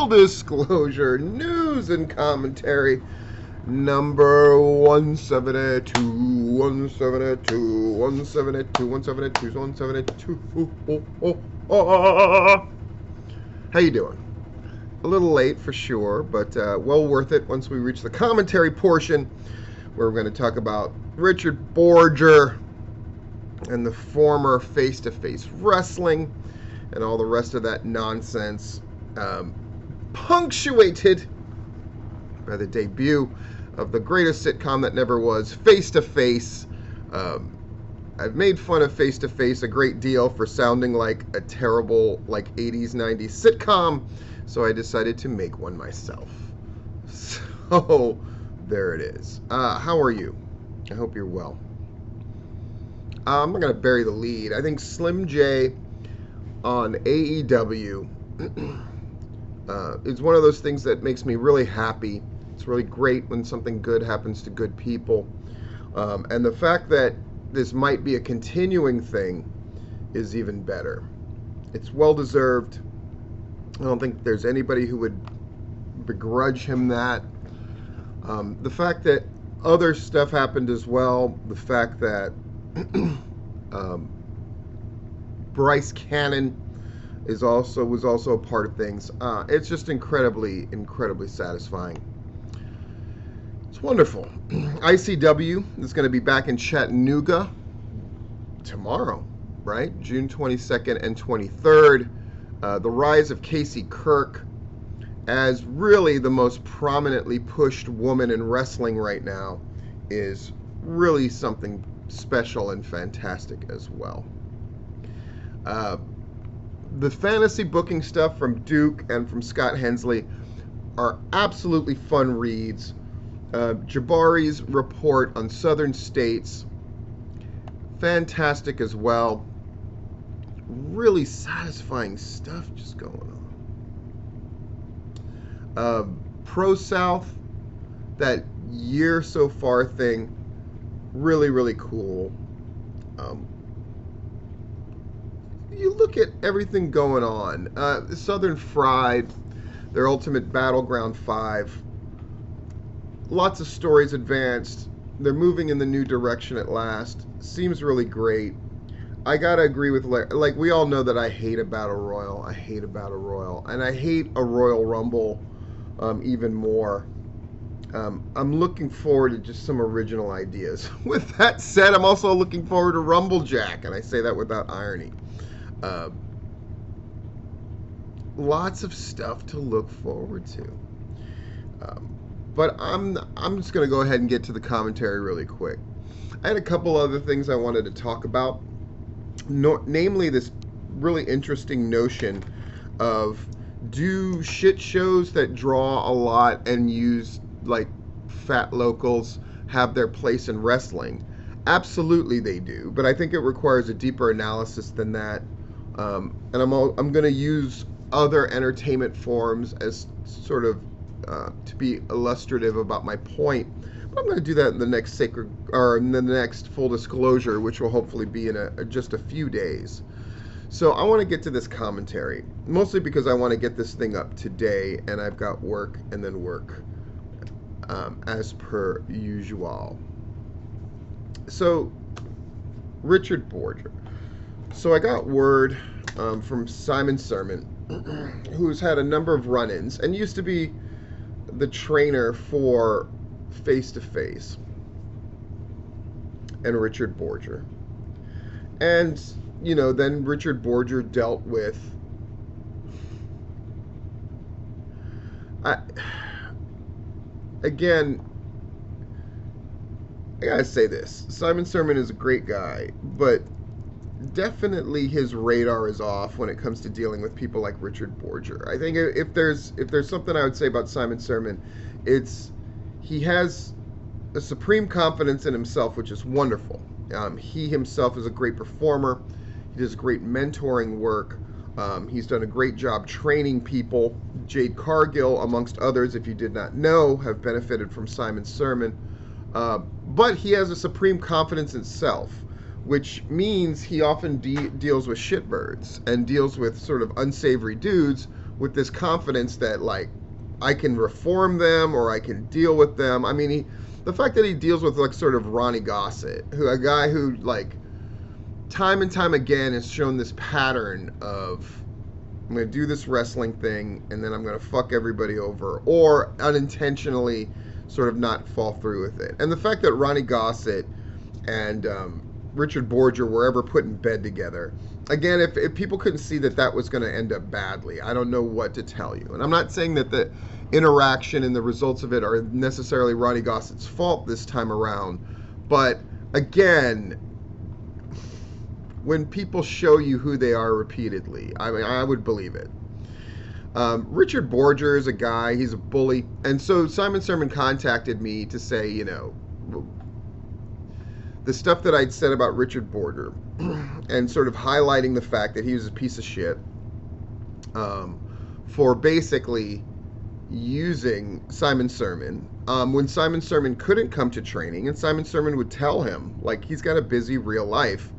disclosure news and commentary number 172, 172, 172, 172, 172. How you doing? A little late for sure, but well worth it once we reach the commentary portion where we're going to talk about Richard Borger and the former face-to-face wrestling and all the rest of that nonsense, punctuated by the debut of the greatest sitcom that never was, Face to Face. I've made fun of Face to Face a great deal for sounding like a terrible 80s, 90s sitcom, so I decided to make one myself. So there it is. How are you? I hope you're well. I'm not going to bury the lead. I think Slim J on AEW is one of those things that makes me really happy. It's really great when something good happens to good people. And the fact that this might be a continuing thing is even better. It's well deserved. I don't think there's anybody who would begrudge him that. The fact that other stuff happened as well, the fact that Bryce Cannon was also a part of things. It's just incredibly satisfying. It's wonderful. ICW is going to be back in Chattanooga tomorrow, right? June 22nd and 23rd. The rise of Casey Kirk as really the most prominently pushed woman in wrestling right now is really something special and fantastic as well. The fantasy booking stuff from Duke and from Scott Hensley are absolutely fun reads. Jabari's report on Southern States, fantastic as well. Really satisfying stuff just going on. Pro South, that year so far thing, really cool. You look at everything going on. Southern Fried, their Ultimate Battleground 5. Lots of stories advanced. They're moving in the new direction at last. Seems really great. I gotta agree with we all know that I hate a battle royal. I hate a battle royal, and I hate a Royal Rumble even more. I'm looking forward to just some original ideas. With that said, I'm also looking forward to Rumble Jack, and I say that without irony. Lots of stuff to look forward to. But I'm just going to go ahead and get to the commentary really quick. I had a couple other things I wanted to talk about, namely this really interesting notion of, do shit shows that draw a lot and use fat locals have their place in wrestling? Absolutely they do, but I think it requires a deeper analysis than that. And I'm going to use other entertainment forms as sort of to be illustrative about my point. But I'm going to do that in the next full disclosure, which will hopefully be in just a few days. So I want to get to this commentary, mostly because I want to get this thing up today, and I've got work and then work, as per usual. So, Richard Borger. So I got word from Simon Sermon, who's had a number of run-ins and used to be the trainer for Face to Face and Richard Borger. And, then Richard Borger dealt with... Again, I gotta say this. Simon Sermon is a great guy, but definitely his radar is off when it comes to dealing with people like Richard Borger. I think if there's something I would say about Simon Sermon, it's he has a supreme confidence in himself, which is wonderful. He himself is a great performer. He does great mentoring work. He's done a great job training people. Jade Cargill, amongst others, if you did not know, have benefited from Simon Sermon. But he has a supreme confidence in self, which means he often deals with shitbirds and deals with sort of unsavory dudes with this confidence that like I can reform them or I can deal with them. I mean, the fact that he deals with like sort of Ronnie Gossett, a guy who like time and time again has shown this pattern of I'm going to do this wrestling thing and then I'm going to fuck everybody over or unintentionally sort of not fall through with it. And the fact that Ronnie Gossett and Richard Borger were ever put in bed together, again, if people couldn't see that that was going to end up badly, I don't know what to tell you. And I'm not saying that the interaction and the results of it are necessarily Ronnie Gossett's fault this time around. But again, when people show you who they are repeatedly, I mean, I would believe it. Richard Borger is a guy, he's a bully. And so Simon Sermon contacted me to say, you know, the stuff that I'd said about Richard Borger and sort of highlighting the fact that he was a piece of shit for basically using Simon Sermon when Simon Sermon couldn't come to training, and Simon Sermon would tell him, like, he's got a busy real life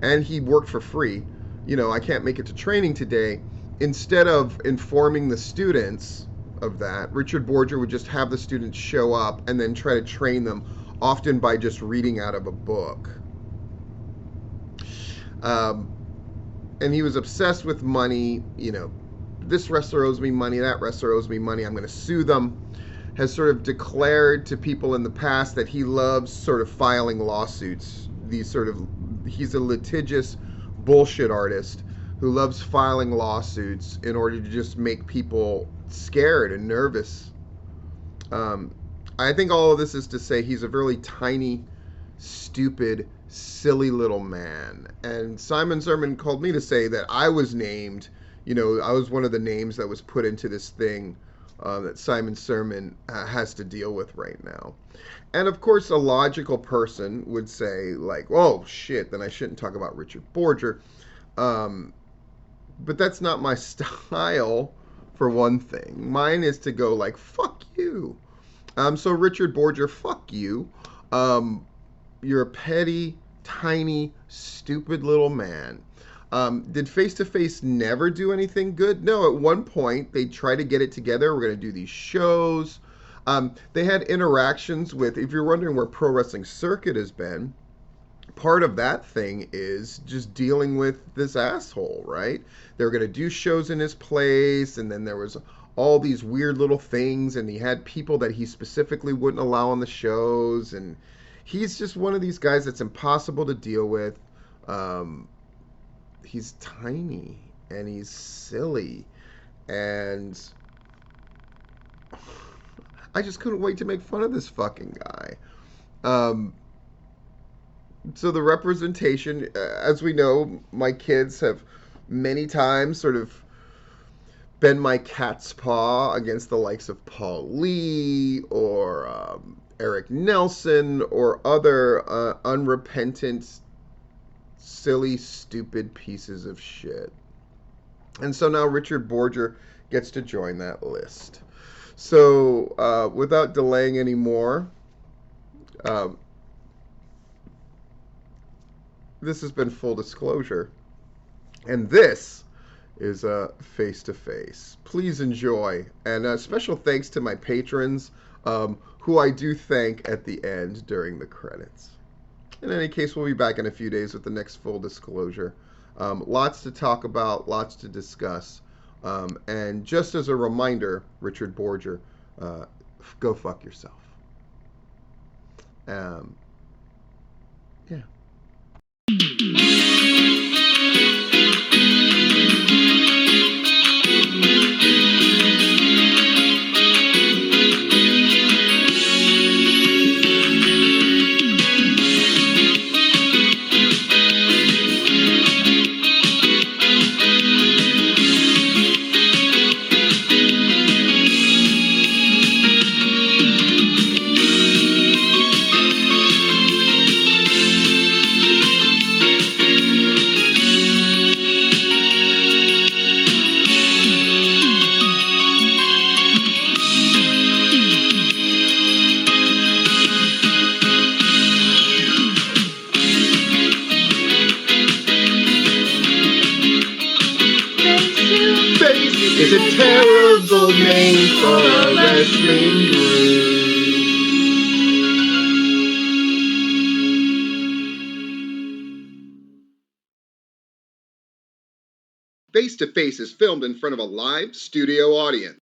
and he worked for free. You know, I can't make it to training today. Instead of informing the students of that, Richard Borger would just have the students show up and then try to train them, often by just reading out of a book. And he was obsessed with money. You know, this wrestler owes me money, that wrestler owes me money, I'm going to sue them. Has sort of declared to people in the past that he loves sort of filing lawsuits. He's a litigious bullshit artist who loves filing lawsuits in order to just make people scared and nervous. I think all of this is to say he's a really tiny, stupid, silly little man. And Simon Sermon called me to say that I was named, you know, I was one of the names that was put into this thing that Simon Sermon has to deal with right now. And of course, a logical person would say, like, oh, shit, then I shouldn't talk about Richard Borger. But that's not my style, for one thing. Mine is to go like, fuck you. So Richard Borger, fuck you. You're a petty, tiny, stupid little man. Did Face to Face never do anything good? No, at one point they tried to get it together. We're going to do these shows. They had interactions with, if you're wondering where Pro Wrestling Circuit has been, part of that thing is just dealing with this asshole, right? They were going to do shows in his place, and then there was all these weird little things, and he had people that he specifically wouldn't allow on the shows, and he's just one of these guys that's impossible to deal with. He's tiny, and he's silly, and I just couldn't wait to make fun of this fucking guy. So the representation, as we know, my kids have many times sort of been my cat's paw against the likes of Paul Lee or Eric Nelson or other unrepentant, silly, stupid pieces of shit. And so now Richard Borger gets to join that list. So without delaying any more, this has been Full Disclosure, and this is Face to Face. Please enjoy, and special thanks to my patrons, who I do thank at the end during the credits. In any case, we'll be back in a few days with the next Full Disclosure. Lots to talk about, lots to discuss, and just as a reminder, Richard Borger, go fuck yourself. Yeah. Such a terrible name for a wrestling group. Face to Face is filmed in front of a live studio audience.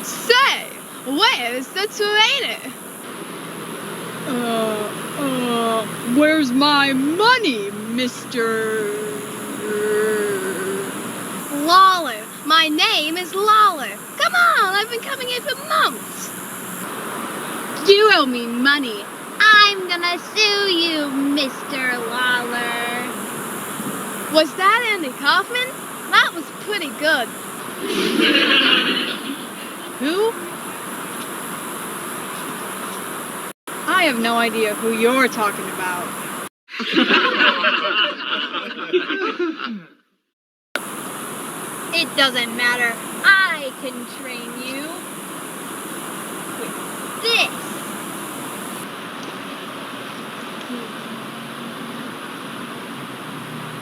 Say, where's the trainer? Where's my money, Mr. Lawler? My name is Lawler. Come on, I've been coming here for months. You owe me money. I'm gonna sue you, Mr. Lawler. Was that Andy Kaufman? That was pretty good. Who? I have no idea who you're talking about. It doesn't matter. I can train you with this.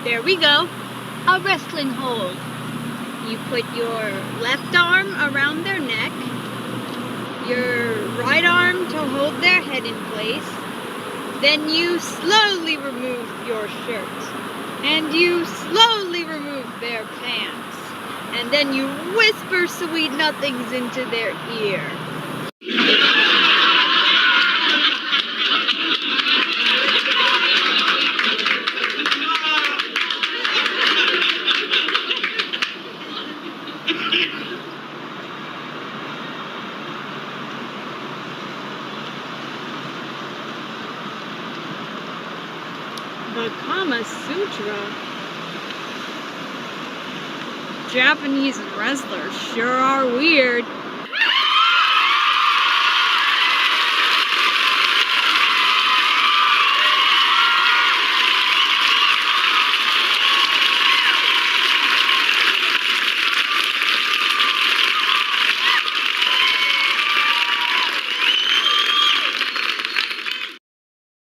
There we go. A wrestling hold. You put your left arm around their neck, your right arm to hold their head in place, then you slowly remove your shirt, and you slowly remove their pants, and then you whisper sweet nothings into their ear. The Kama Sutra. Japanese wrestlers sure are weird.